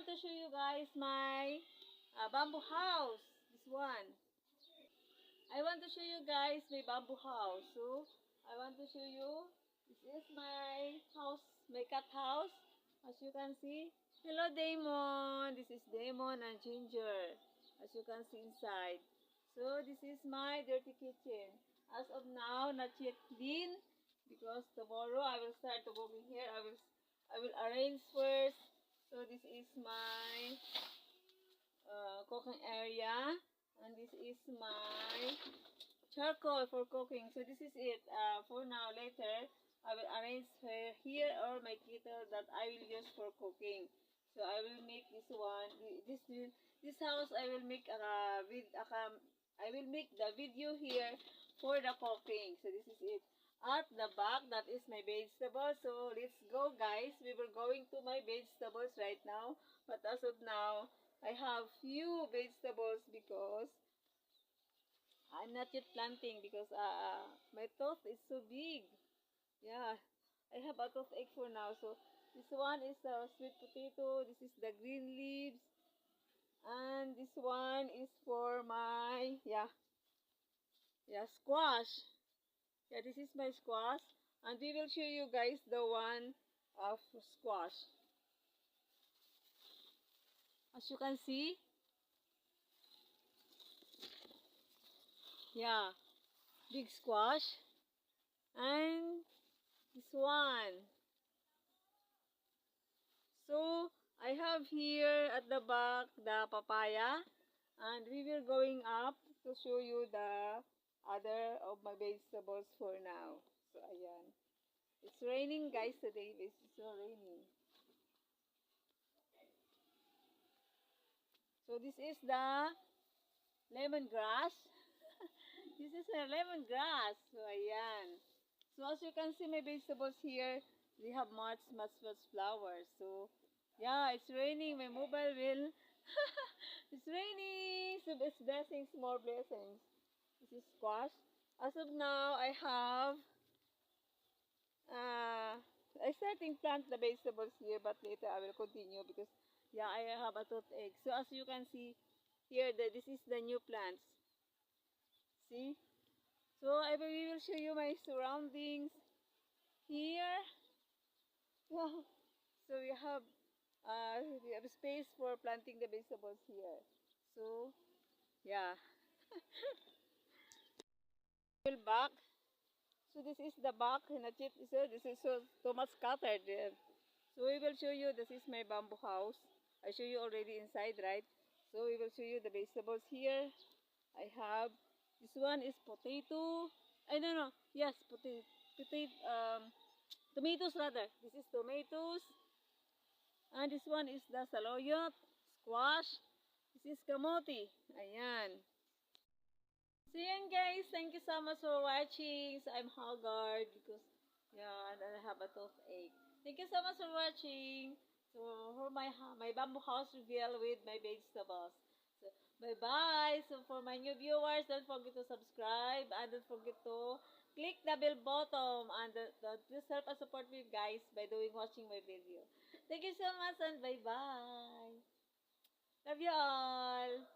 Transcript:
want to show you guys my bamboo house. This one. I want to show you guys my bamboo house. So, I want to show you. This is my house, my cat house. As you can see. Hello, Damon. This is Damon and Ginger. As you can see inside. So, this is my dirty kitchen. As of now, not yet clean. Because tomorrow I will start to cooking here. I will arrange first. So this is my cooking area, and this is my charcoal for cooking. So this is it. For now, later I will arrange here or my kettle that I will use for cooking. So I will make this one. This house I will make I will make the video here for the cooking. So this is it. At the back, that is my vegetables. So let's go, guys. We were going to my vegetables right now, but as of now I have few vegetables because I'm not yet planting because my tooth is so big. Yeah, I have a toothache for now. So this one is the sweet potato. This is the green leaves, and this one is for my squash. Yeah, this is my squash, and we will show you guys the one of squash. As you can see, yeah, big squash, and this one. So I have here at the back the papaya, and we will going up to show you the other of my vegetables for now. So ayan. It's raining, guys, today. It's so raining. So this is the lemongrass. This is a lemongrass. So ayan. So as you can see, my vegetables here, they have much flowers. So yeah, it's raining. My mobile will. It's raining. So it's blessings, more blessings. This is squash. As of now, I have I starting plant the vegetables here, but later I will continue because yeah, I have a toothache. So as you can see here, this is the new plants. See? So we will show you my surroundings here. Wow. So we have space for planting the vegetables here. So yeah. Back. So this is the back. So this is so much scattered there. So we will show you. This is my bamboo house. I show you already inside, right? So we will show you the vegetables here. I have this one is potato. I don't know. Yes, tomatoes rather. This is tomatoes, and this one is the saloyot, squash. This is kamote. Ayan. So yan guys, thank you so much for watching. So I'm haggard because yeah, and I have a toothache. Thank you so much for watching. So for my bamboo house reveal with my vegetables. So bye bye. So for my new viewers, don't forget to subscribe and don't forget to click the bell button and just help us support me guys by watching my video. Thank you so much and bye bye. Love you all.